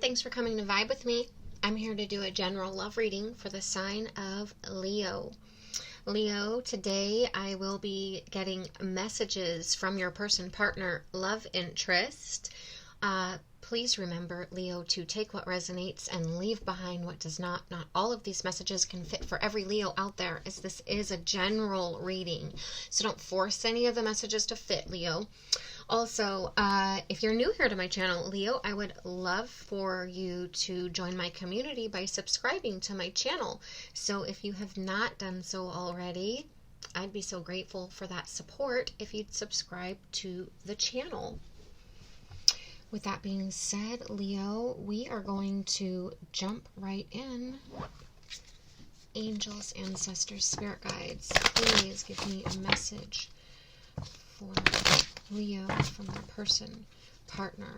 thanks for coming to Vibe with me. I'm here to do a general love reading for the sign of Leo. Leo, today I will be getting messages from your person, partner, love interest. Please remember, Leo, to take what resonates and leave behind what does not. Not all of these messages can fit for every Leo out there, as this is a general reading. So don't force any of the messages to fit, Leo. Also, if you're new here to my channel, Leo, I would love for you to join my community by subscribing to my channel. So if you have not done so already, I'd be so grateful for that support if you'd subscribe to the channel. With that being said, Leo, we are going to jump right in. Angels, ancestors, spirit guides, please give me a message for Leo from their person, partner,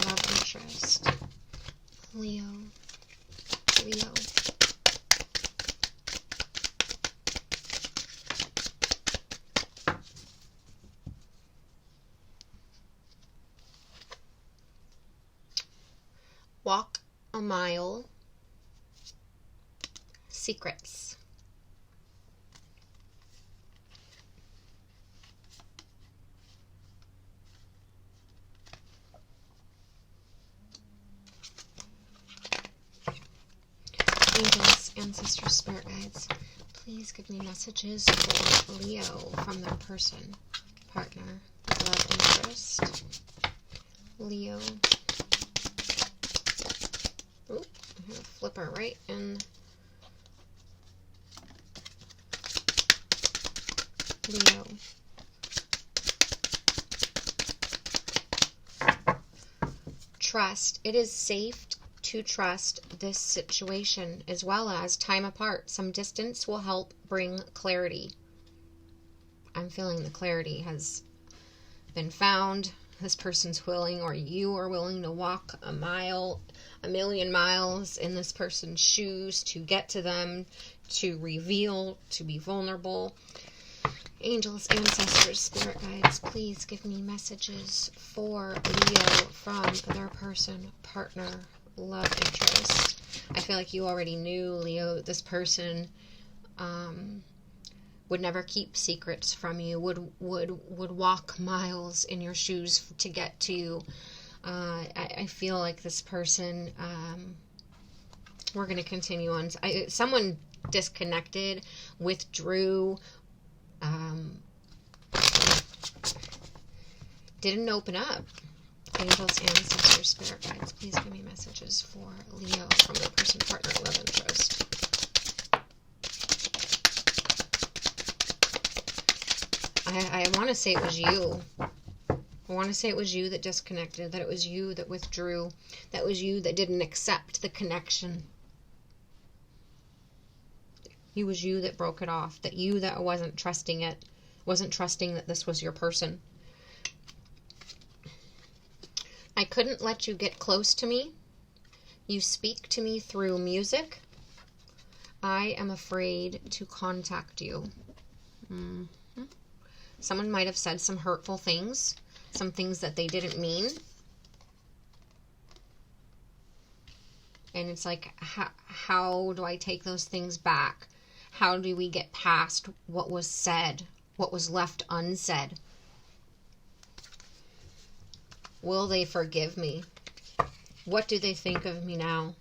love interest. Leo. Walk a mile. Secrets. Angels, ancestors, spirit guides, please give me messages for Leo from their person, partner, love interest. Leo. Oop, I'm going to flip her right in. Leo. Trust. It is safe to trust this situation, as well as time apart. Some distance will help bring clarity. I'm feeling the clarity has been found. This person's willing, or you are willing, to walk a mile, a million miles in this person's shoes to get to them, to reveal, to be vulnerable. Angels, ancestors, spirit guides, please give me messages for Leo from their person, partner, love interest. I feel like you already knew, Leo, this person would never keep secrets from you, would walk miles in your shoes to get to you. I feel like this person, we're going to continue on. Someone disconnected, withdrew, didn't open up. Angels, ancestors, spirit guides, please give me messages for Leo from their person, partner, love interest. I want to say it was you. I want to say it was you that disconnected, that it was you that withdrew, that was you that didn't accept the connection. It was you that broke it off, that you that wasn't trusting it, wasn't trusting that this was your person. I couldn't let you get close to me. You speak to me through music. I am afraid to contact you. Someone might have said some hurtful things, some things that they didn't mean. And it's like, how do I take those things back? How do we get past what was said, what was left unsaid? Will they forgive me? What do they think of me now?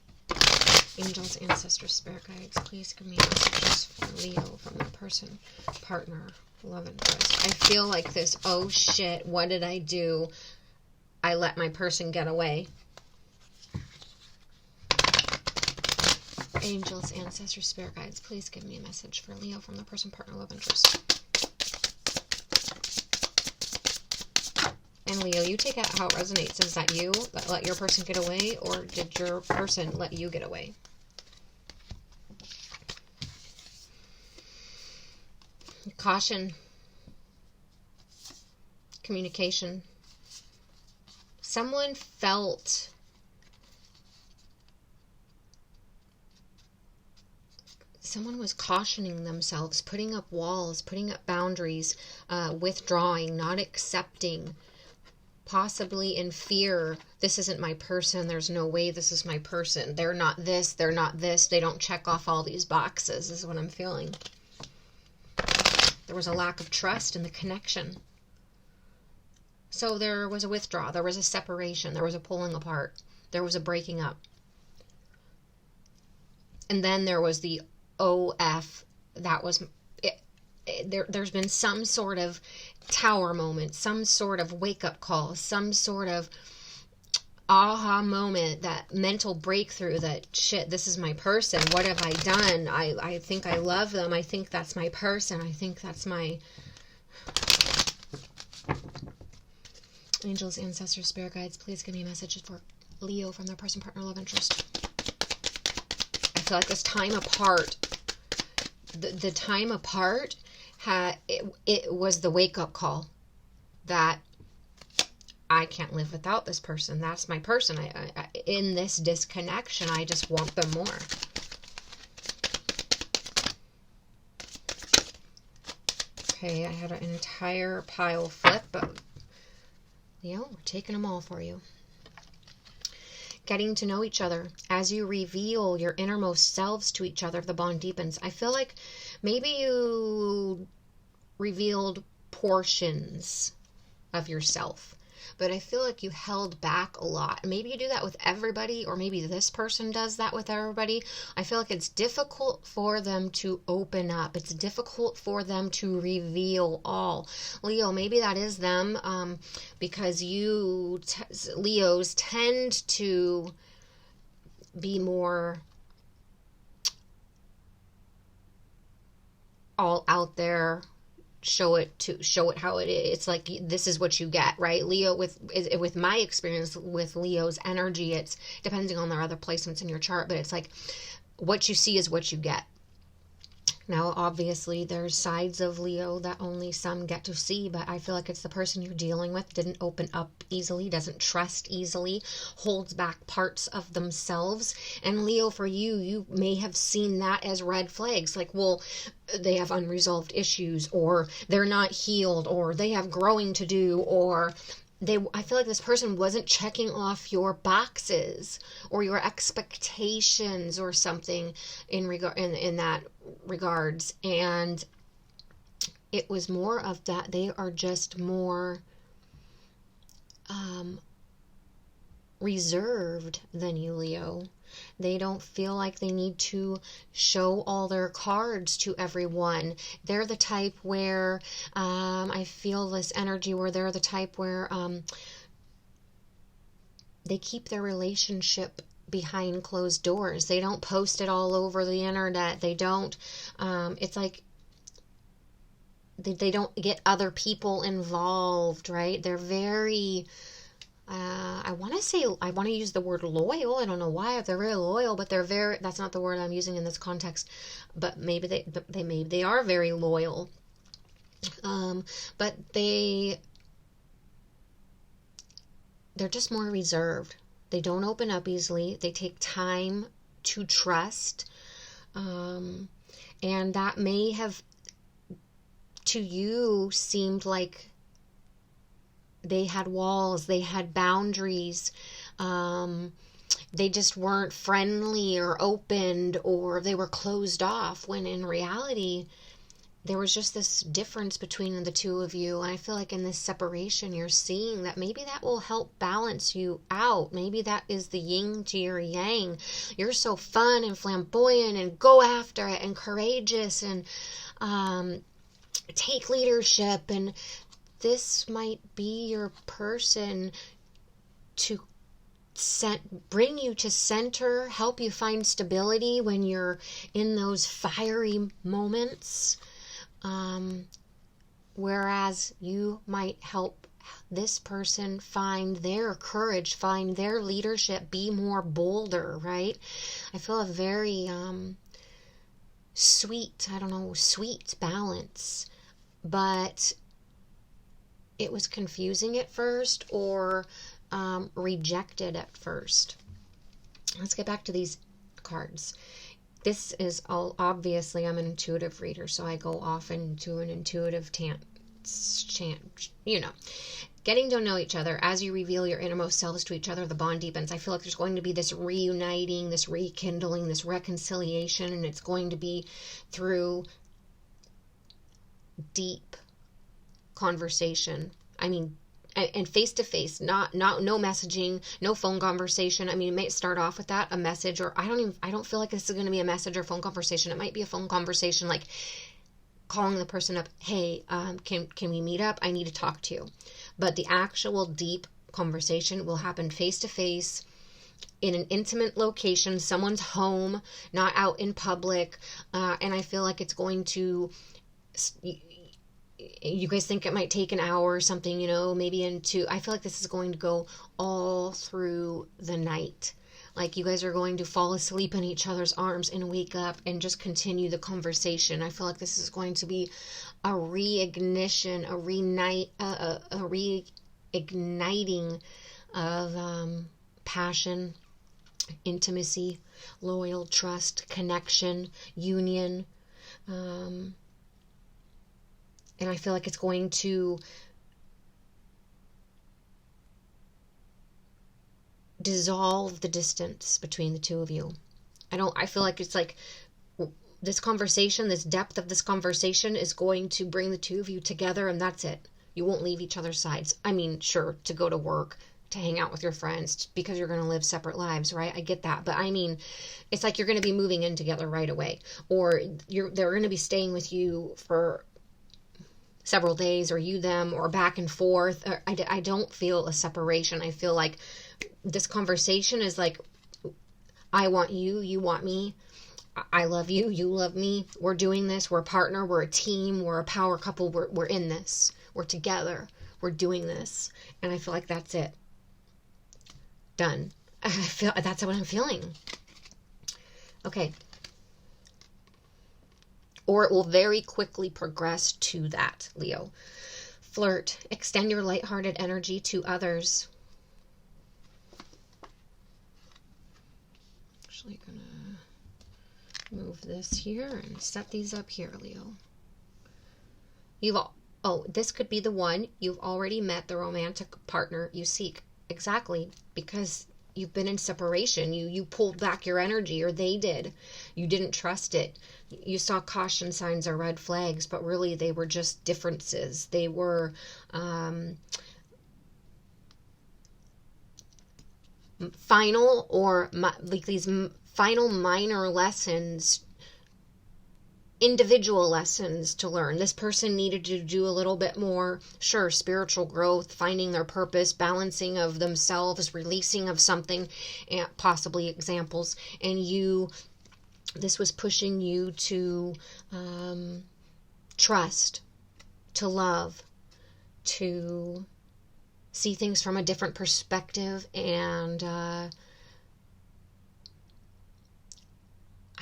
Angels, ancestors, spirit guides, please give me messages for Leo from their person, partner, love interest. I feel like this, oh shit, what did I do? I let my person get away. Angels, ancestors, spirit guides, please give me a message for Leo from the person, partner, love interest. And Leo, you take out how it resonates. Is that you that let your person get away, or did your person let you get away? Caution. Communication. Someone felt someone was cautioning themselves, putting up walls, putting up boundaries, withdrawing, not accepting possibly in fear. This isn't my person. There's no way this is my person. They're not this. They're not this. They don't check off all these boxes, is what I'm feeling. There was a lack of trust in the connection. So there was a withdrawal. There was a separation. There was a pulling apart. There was a breaking up. And then there was the OF. That was it. There's been some sort of tower moment, some sort of wake-up call, some sort of aha moment, that mental breakthrough that, shit, this is my person. What have I done? I think I love them. I think that's my person. I think that's my... Angels, ancestors, spirit guides, please give me messages for Leo from their person, partner, love interest. I feel like this time apart, the time apart, it was the wake-up call that I can't live without this person. That's my person. I in this disconnection, I just want them more. Okay, I had an entire pile flip, but Leo, we're taking them all for you. Getting to know each other. As you reveal your innermost selves to each other, the bond deepens. I feel like maybe you revealed portions of yourself, but I feel like you held back a lot. Maybe you do that with everybody, or maybe this person does that with everybody. I feel like it's difficult for them to open up. It's difficult for them to reveal all. Leo, maybe that is them, because you, Leos, tend to be more all out there. Show it how it is. It's like, this is what you get, right? Leo, with my experience with Leo's energy, it's depending on their other placements in your chart, but it's like what you see is what you get. Now, obviously, there's sides of Leo that only some get to see, but I feel like it's the person you're dealing with didn't open up easily, doesn't trust easily, holds back parts of themselves. And Leo, for you, you may have seen that as red flags. Like, well, they have unresolved issues, or they're not healed, or they have growing to do, or I feel like this person wasn't checking off your boxes or your expectations or something in that regards. And it was more of that. They are just more reserved than you, Leo. They don't feel like they need to show all their cards to everyone. They're the type where, I feel this energy where they're the type where they keep their relationship behind closed doors. They don't post it all over the internet. They don't, it's like, they don't get other people involved, right? They're very... I want to use the word loyal. I don't know why. They're very loyal, but that's not the word I'm using in this context. But maybe they are very loyal. But they're just more reserved. They don't open up easily. They take time to trust. And that may have, to you, seemed like they had walls, they had boundaries, they just weren't friendly or opened, or they were closed off, when in reality, there was just this difference between the two of you. And I feel like in this separation, you're seeing that maybe that will help balance you out. Maybe that is the yin to your yang. You're so fun and flamboyant and go after it and courageous and take leadership, and this might be your person to bring you to center, help you find stability when you're in those fiery moments. Whereas you might help this person find their courage, find their leadership, be more bolder, right? I feel a very sweet balance, but it was confusing at first, or rejected at first. Let's get back to these cards. This is all, obviously I'm an intuitive reader, so I go off into an intuitive chant, getting to know each other. As you reveal your innermost selves to each other, the bond deepens. I feel like there's going to be this reuniting, this rekindling, this reconciliation, and it's going to be through deep conversation. I mean, and face to face, not no messaging, no phone conversation. I mean, it might start off with that, a message, or I don't feel like this is going to be a message or phone conversation. It might be a phone conversation, like calling the person up, hey, can we meet up? I need to talk to you. But the actual deep conversation will happen face to face in an intimate location, someone's home, not out in public. And I feel like it's going to, you guys think it might take an hour or something, maybe into, I feel like this is going to go all through the night. Like you guys are going to fall asleep in each other's arms and wake up and just continue the conversation. I feel like this is going to be a reignition, a reigniting of passion, intimacy, loyal, trust, connection, union. And I feel like it's going to dissolve the distance between the two of you. I feel like it's like this conversation, this depth of this conversation is going to bring the two of you together, and that's it. You won't leave each other's sides. I mean, sure, to go to work, to hang out with your friends, because you're going to live separate lives, right? I get that. But I mean, it's like you're going to be moving in together right away, or they're going to be staying with you for several days, or you them, or back and forth. I don't feel a separation. I feel like this conversation is like, I want you, you want me, I love you, you love me, we're doing this, we're a partner, we're a team, we're a power couple, we're in this, we're together, we're doing this. And I feel like that's it. Done. I feel that's what I'm feeling. Okay. Or it will very quickly progress to that, Leo. Flirt. Extend your lighthearted energy to others. Actually gonna move this here and set these up here, Leo. This could be the one. You've already met the romantic partner you seek. Exactly, because you've been in separation. You pulled back your energy, or they did. You didn't trust it. You saw caution signs or red flags, but really they were just differences. They were final, or like these final minor lessons, individual lessons to learn. This person needed to do a little bit more, sure, spiritual growth, finding their purpose, balancing of themselves, releasing of something, and possibly examples. And this was pushing you to trust, to love, to see things from a different perspective. And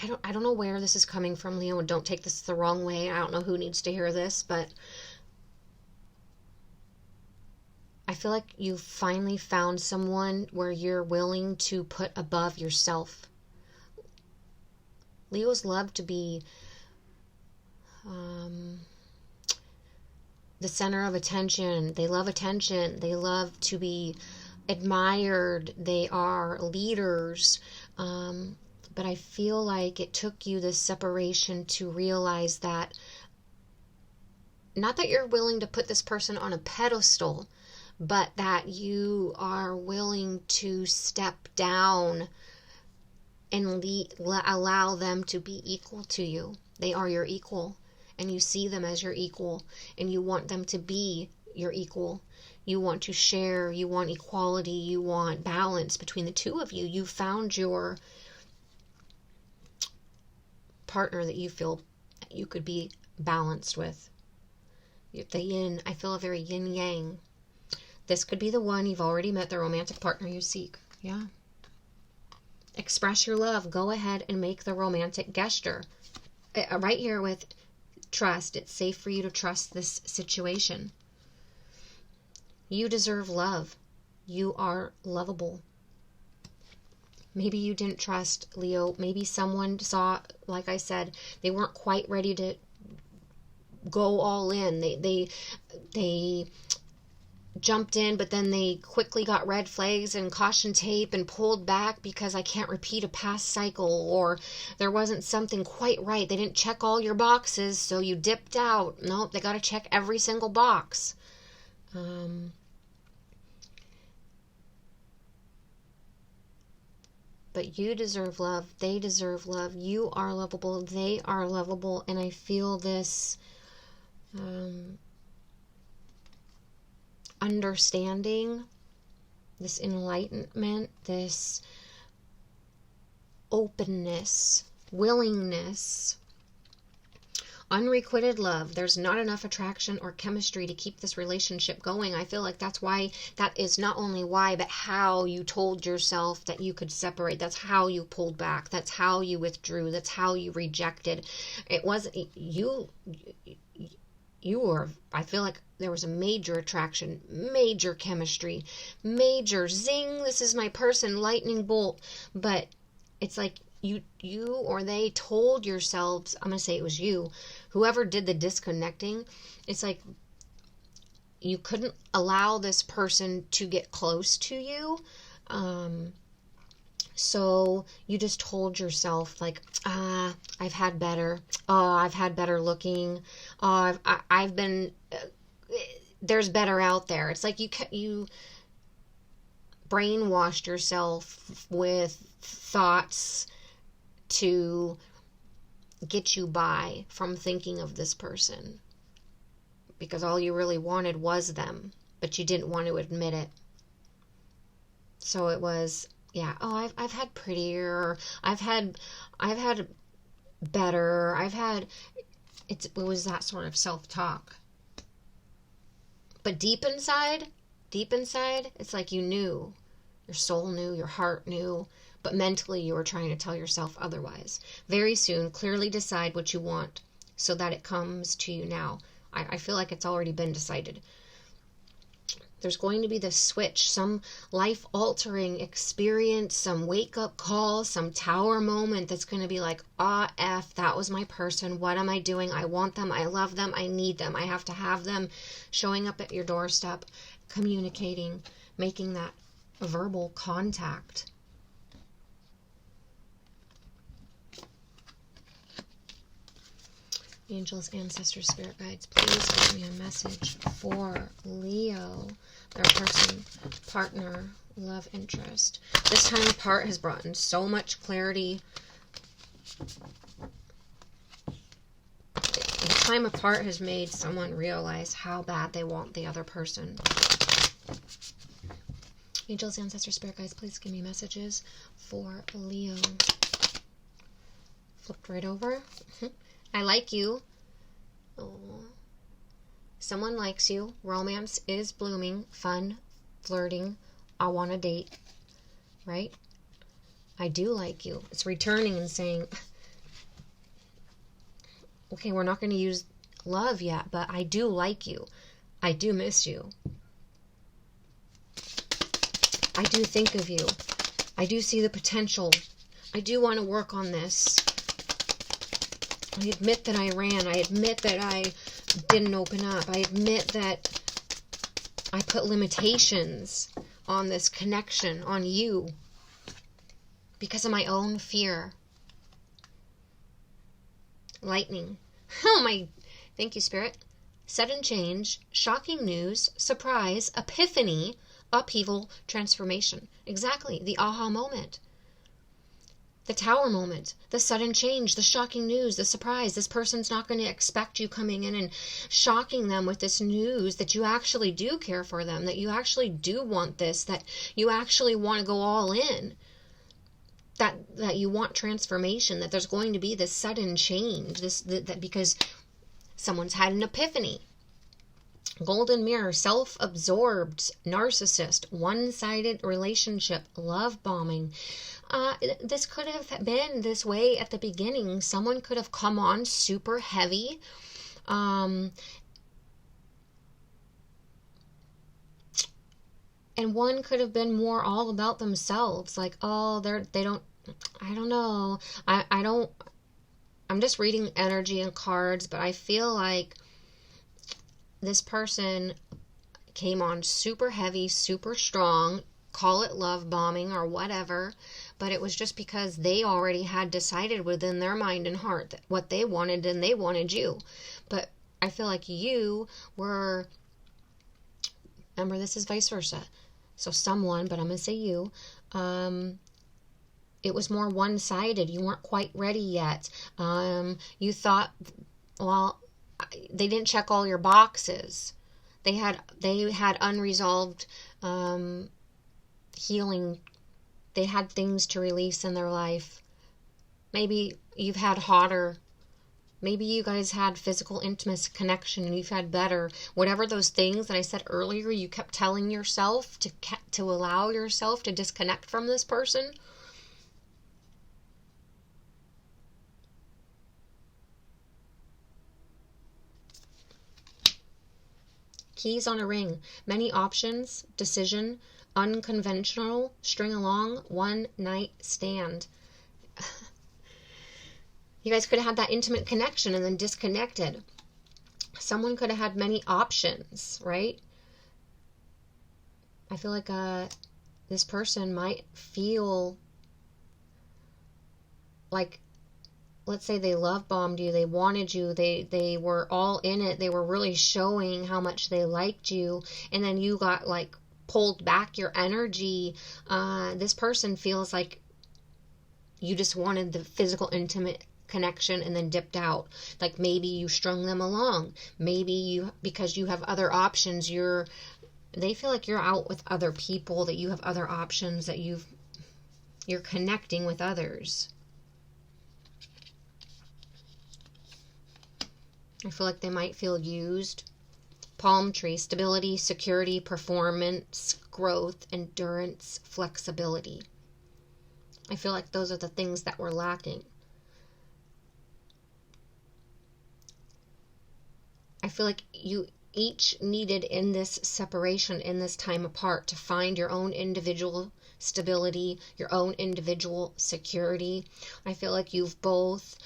I don't know where this is coming from, Leo, and don't take this the wrong way. I don't know who needs to hear this, but I feel like you finally found someone where you're willing to put above yourself. Leos love to be the center of attention. They love attention. They love to be admired. They are leaders. But I feel like it took you this separation to realize that, not that you're willing to put this person on a pedestal, but that you are willing to step down and allow them to be equal to you. They are your equal, and you see them as your equal, and you want them to be your equal. You want to share, you want equality, you want balance between the two of you. You found your partner that you feel you could be balanced with. The yin, I feel a very yin yang. This could be the one. You've already met the romantic partner you seek. Yeah. Express your love. Go ahead and make the romantic gesture. Right here with trust. It's safe for you to trust this situation. You deserve love. You are lovable. Maybe you didn't trust, Leo. Maybe someone saw, like I said, they weren't quite ready to go all in. They jumped in, but then they quickly got red flags and caution tape and pulled back because I can't repeat a past cycle, or there wasn't something quite right. They didn't check all your boxes, so you dipped out. Nope, they got to check every single box. But you deserve love. They deserve love. You are lovable. They are lovable. And I feel this understanding, this enlightenment, this openness, willingness, unrequited love. There's not enough attraction or chemistry to keep this relationship going. I feel like that's why, that is not only why, but how you told yourself that you could separate. That's how you pulled back. That's how you withdrew. That's how you rejected. It wasn't you were, I feel like there was a major attraction, major chemistry, major zing, this is my person, lightning bolt. But it's like you or they told yourselves, I'm going to say it was you, whoever did the disconnecting, it's like you couldn't allow this person to get close to you. So you just told yourself, like, I've had better. I've had better looking. I've been, there's better out there. It's like you brainwashed yourself with thoughts to get you by from thinking of this person, because all you really wanted was them, but you didn't want to admit it. So it was, yeah, I've had prettier, I've had better, it was that sort of self-talk. But deep inside, it's like you knew, your soul knew, your heart knew, but mentally you were trying to tell yourself otherwise. Very soon, clearly decide what you want so that it comes to you now. I feel like it's already been decided. There's going to be this switch, some life-altering experience, some wake-up call, some tower moment that's going to be like, F, that was my person. What am I doing? I want them. I love them. I need them. I have to have them. Showing up at your doorstep, communicating, making that verbal contact. Angels, ancestors, spirit guides, please give me a message for Leo, their person, partner, love interest. This time apart has brought in so much clarity. This time apart has made someone realize how bad they want the other person. Angels, ancestors, spirit guides, please give me messages for Leo. Flipped right over. I like you. Oh. Someone likes you. Romance is blooming. Fun. Flirting. I want a date. Right? I do like you. It's returning and saying, okay, we're not going to use love yet, but I do like you. I do miss you. I do think of you. I do see the potential. I do want to work on this. I admit that I ran. I admit that I didn't open up. I admit that I put limitations on this connection, on you, because of my own fear. Lightning. Oh my, thank you, Spirit. Sudden change, shocking news, surprise, epiphany, upheaval, transformation. Exactly, the aha moment. The tower moment, the sudden change, the shocking news, the surprise. This person's not going to expect you coming in and shocking them with this news that you actually do care for them, that you actually do want this, that you actually want to go all in, that you want transformation, that there's going to be this sudden change, that because someone's had an epiphany. Golden mirror, self-absorbed, narcissist, one-sided relationship, love bombing. This could have been this way at the beginning. Someone could have come on super heavy. And one could have been more all about themselves. Like, oh, they don't, I don't know. I'm just reading energy and cards, but I feel like this person came on super heavy, super strong, call it love bombing or whatever, but it was just because they already had decided within their mind and heart what they wanted, and they wanted you. But I feel like you were, remember, this is vice versa. So someone, but I'm going to say you, it was more one-sided. You weren't quite ready yet. You thought, well, they didn't check all your boxes. They had unresolved healing. They had things to release in their life. Maybe you've had hotter. Maybe you guys had physical intimacy connection and you've had better. Whatever those things that I said earlier, you kept telling yourself to allow yourself to disconnect from this person. Keys on a ring. Many options. Decision. Unconventional. String along. One night stand. You guys could have had that intimate connection and then disconnected. Someone could have had many options, right? I feel like this person might feel like, let's say they love bombed you, they wanted you, they were all in it, they were really showing how much they liked you, and then you got like pulled back your energy. This person feels like you just wanted the physical intimate connection and then dipped out. Like maybe you strung them along. Maybe you, because you have other options, they feel like you're out with other people, that you have other options, that you're connecting with others. I feel like they might feel used. Palm tree. Stability, security, performance, growth, endurance, flexibility. I feel like those are the things that were lacking. I feel like you each needed in this separation, in this time apart, to find your own individual stability, your own individual security. I feel like you've both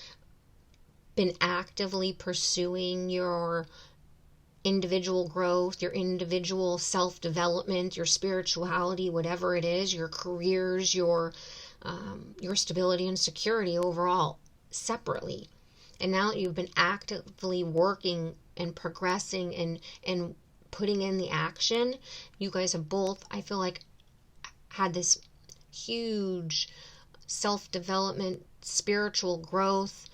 been actively pursuing your individual growth, your individual self-development, your spirituality, whatever it is, your careers, your stability and security overall, separately. And now that you've been actively working and progressing and putting in the action, you guys have both, I feel like, had this huge self-development, spiritual growth,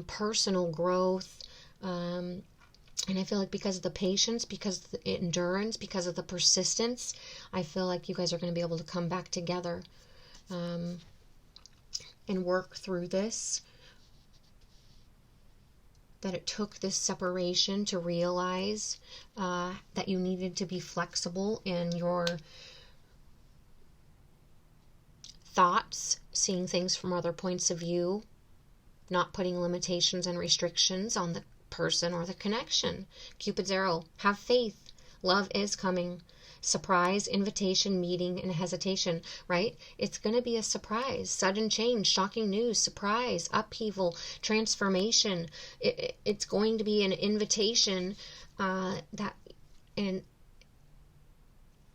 personal growth, and I feel like because of the patience, because of the endurance, because of the persistence, I feel like you guys are going to be able to come back together and work through this. That it took this separation to realize that you needed to be flexible in your thoughts, seeing things from other points of view, not putting limitations and restrictions on the person or the connection. Cupid's arrow. Have faith. Love is coming. Surprise, invitation, meeting, and hesitation, right? It's going to be a surprise. Sudden change, shocking news, surprise, upheaval, transformation. It's going to be an invitation and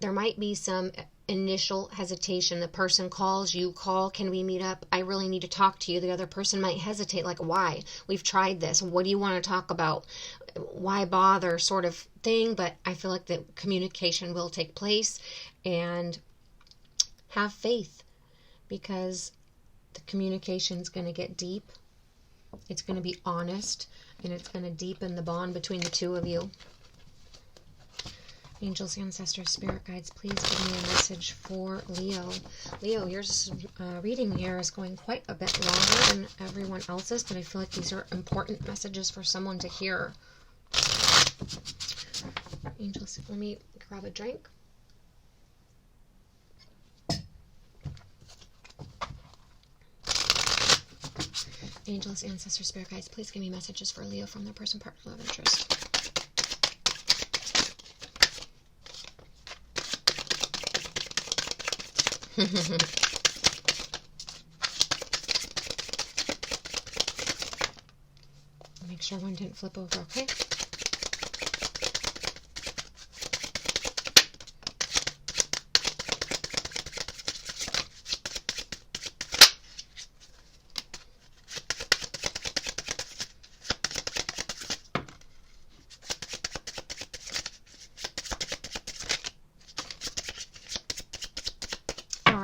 there might be some initial hesitation. The person calls, you call, can we meet up? I really need to talk to you. The other person might hesitate, like, why? We've tried this. What do you want to talk about? Why bother, sort of thing. But I feel like the communication will take place, and have faith, because the communication is going to get deep. It's going to be honest, and it's going to deepen the bond between the two of you. Angels, ancestors, spirit guides, please give me a message for Leo. Leo, your reading here is going quite a bit longer than everyone else's, but I feel like these are important messages for someone to hear. Angels, let me grab a drink. Angels, ancestors, spirit guides, please give me messages for Leo from their person, partner, love interest. Make sure one didn't flip over, okay?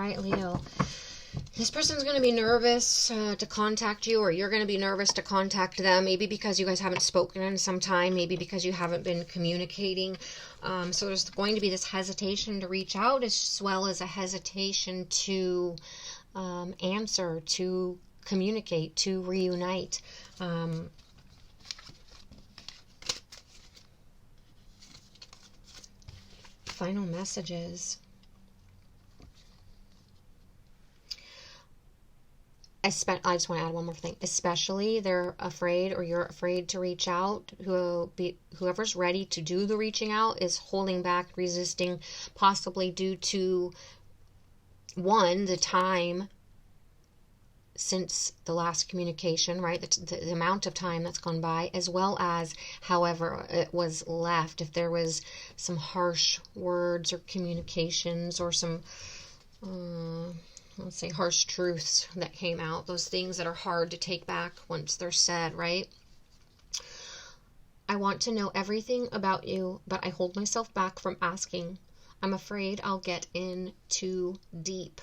right, Leo. This person's going to be nervous to contact you, or you're going to be nervous to contact them, maybe because you guys haven't spoken in some time, maybe because you haven't been communicating. So there's going to be this hesitation to reach out, as well as a hesitation to answer, to communicate, to reunite. Final messages. I just want to add one more thing. Especially they're afraid, or you're afraid to reach out. Whoever's ready to do the reaching out is holding back, resisting, possibly due to, one, the time since the last communication, right? The amount of time that's gone by, as well as however it was left. If there was some harsh words or communications, or some let's say harsh truths that came out, those things that are hard to take back once they're said, right? I want to know everything about you, but I hold myself back from asking. I'm afraid I'll get in too deep.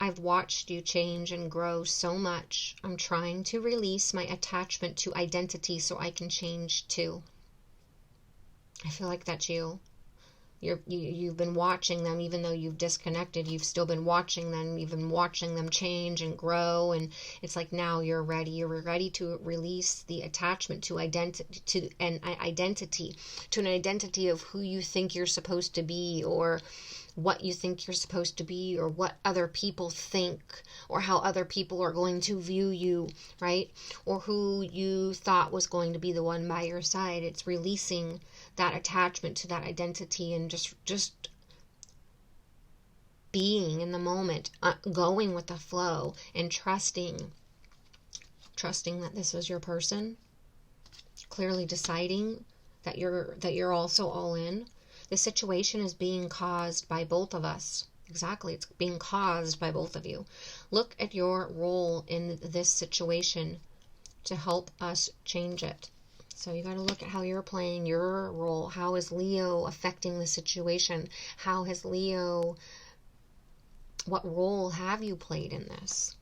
I've watched you change and grow so much. I'm trying to release my attachment to identity so I can change too. I feel like that's you. You've been watching them, even though you've disconnected, you've still been watching them. You've been watching them change and grow, and it's like now you're ready. You're ready to release the attachment to identity, to an identity of who you think you're supposed to be, or what you think you're supposed to be, or what other people think, or how other people are going to view you, right? Or who you thought was going to be the one by your side. It's releasing that attachment to that identity, and just being in the moment, going with the flow, and trusting that this is your person. Clearly deciding that you're also all in. The situation is being caused by both of us. Exactly, it's being caused by both of you. Look at your role in this situation to help us change it. So you got to look at how you're playing your role. How is Leo affecting the situation? How has Leo, what role have you played in this?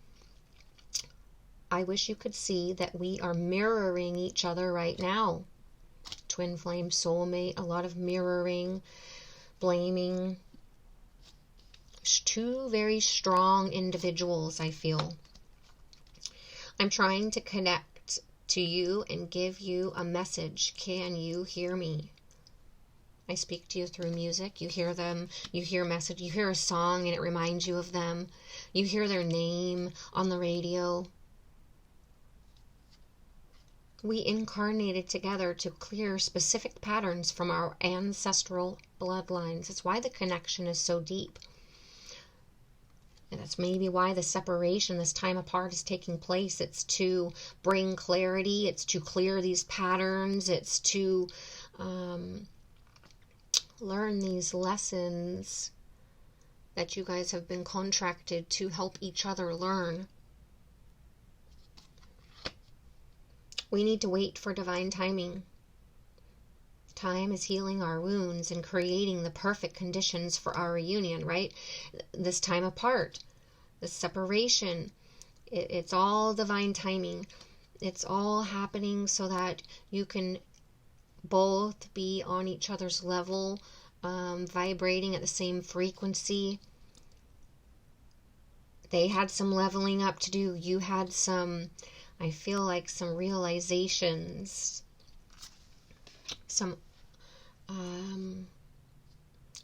I wish you could see that we are mirroring each other right now. Twin flame, soulmate, a lot of mirroring, blaming. Two very strong individuals, I feel. I'm trying to connect to you and give you a message. Can you hear me? I speak to you through music. You hear them, you hear a message, you hear a song and it reminds you of them. You hear their name on the radio. We incarnated together to clear specific patterns from our ancestral bloodlines. It's why the connection is so deep. And that's maybe why the separation, this time apart, is taking place. It's to bring clarity. It's to clear these patterns. It's to learn these lessons that you guys have been contracted to help each other learn. We need to wait for divine timing. Time is healing our wounds and creating the perfect conditions for our reunion, right? This time apart, this separation, it's all divine timing. It's all happening so that you can both be on each other's level, vibrating at the same frequency. They had some leveling up to do. You had some, I feel like, some realizations, some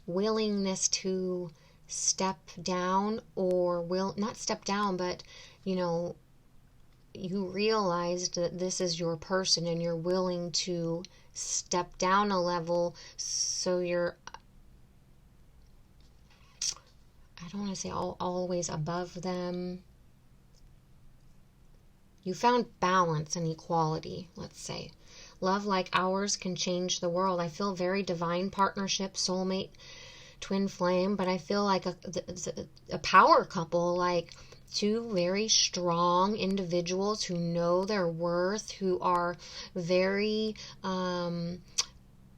willingness to step down, or not step down, but you realized that this is your person and you're willing to step down a level, so you're, I don't want to say always above them. You found balance and equality, let's say. Love like ours can change the world. I feel very divine partnership, soulmate, twin flame, but I feel like a power couple, like two very strong individuals who know their worth, who are very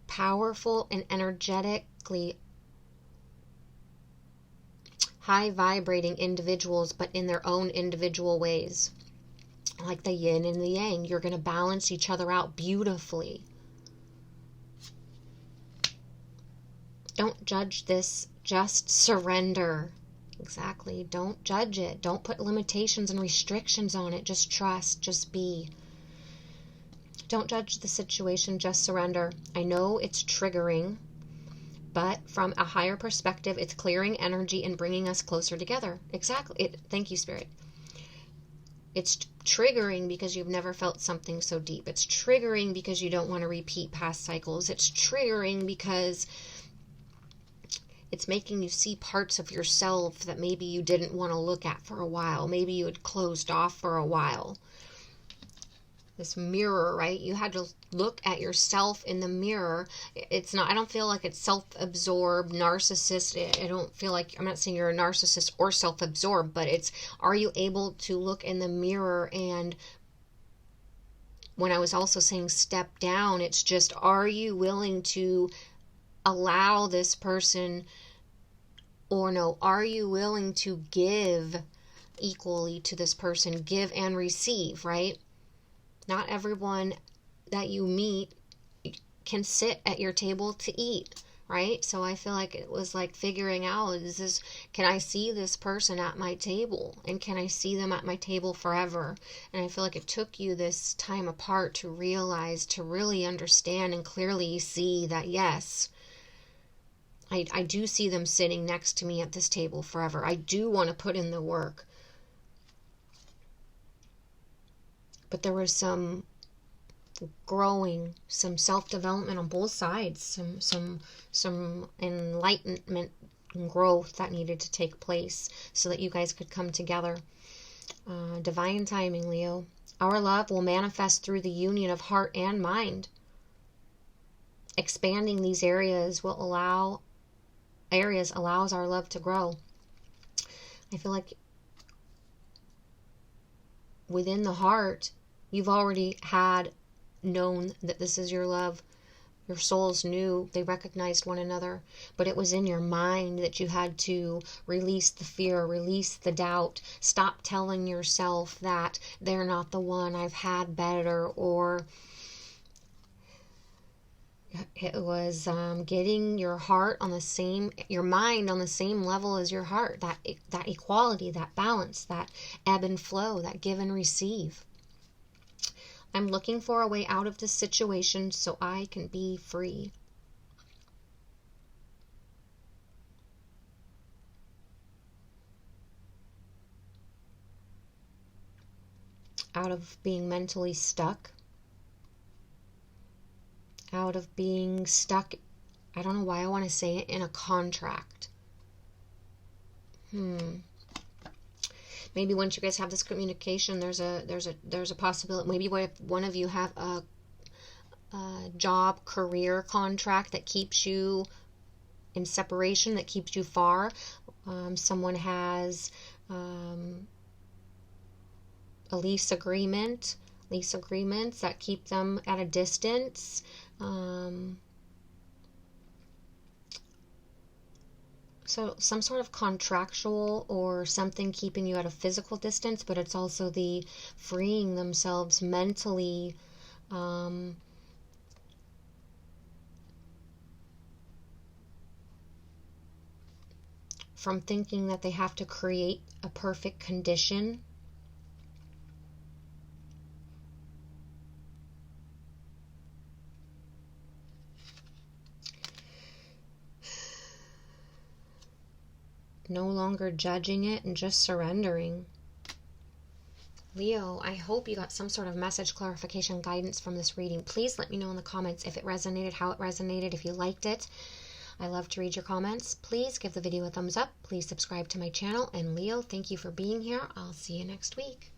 powerful and energetically high vibrating individuals, but in their own individual ways. Like the yin and the yang. You're going to balance each other out beautifully. Don't judge this. Just surrender. Exactly. Don't judge it. Don't put limitations and restrictions on it. Just trust. Just be. Don't judge the situation. Just surrender. I know it's triggering, but from a higher perspective, it's clearing energy and bringing us closer together. Exactly. Thank you, Spirit. It's triggering because you've never felt something so deep. It's triggering because you don't want to repeat past cycles. It's triggering because it's making you see parts of yourself that maybe you didn't want to look at for a while. Maybe you had closed off for a while. This mirror, right? You had to look at yourself in the mirror. It's not, I don't feel like it's self-absorbed, narcissist. I don't feel like, I'm not saying you're a narcissist or self-absorbed, but it's, are you able to look in the mirror? And when I was also saying step down, it's just, are you willing to allow this person, or no, are you willing to give equally to this person, give and receive, right? Not everyone that you meet can sit at your table to eat, right? So I feel like it was like figuring out, can I see this person at my table? And can I see them at my table forever? And I feel like it took you this time apart to realize, to really understand and clearly see that, yes, I do see them sitting next to me at this table forever. I do want to put in the work. But there was some growing, some self-development on both sides, some enlightenment and growth that needed to take place so that you guys could come together. Divine timing, Leo. Our love will manifest through the union of heart and mind. Expanding these areas allows our love to grow. I feel like within the heart, you've already known that this is your love. Your souls knew, they recognized one another, but it was in your mind that you had to release the fear, release the doubt, stop telling yourself that they're not the one, I've had better, or it was getting your heart on the same, your mind on the same level as your heart, that equality, that balance, that ebb and flow, that give and receive. I'm looking for a way out of this situation so I can be free. Out of being mentally stuck. Out of being stuck, I don't know why I want to say it, in a contract. Maybe once you guys have this communication, there's a possibility. Maybe what if one of you have a job, career contract that keeps you in separation, that keeps you far. Someone has a lease agreements that keep them at a distance. So some sort of contractual or something keeping you at a physical distance, but it's also the freeing themselves mentally from thinking that they have to create a perfect condition. No longer judging it and just surrendering. Leo, I hope you got some sort of message, clarification, guidance from this reading. Please let me know in the comments if it resonated, how it resonated, if you liked it. I love to read your comments. Please give the video a thumbs up. Please subscribe to my channel. And Leo, thank you for being here. I'll see you next week.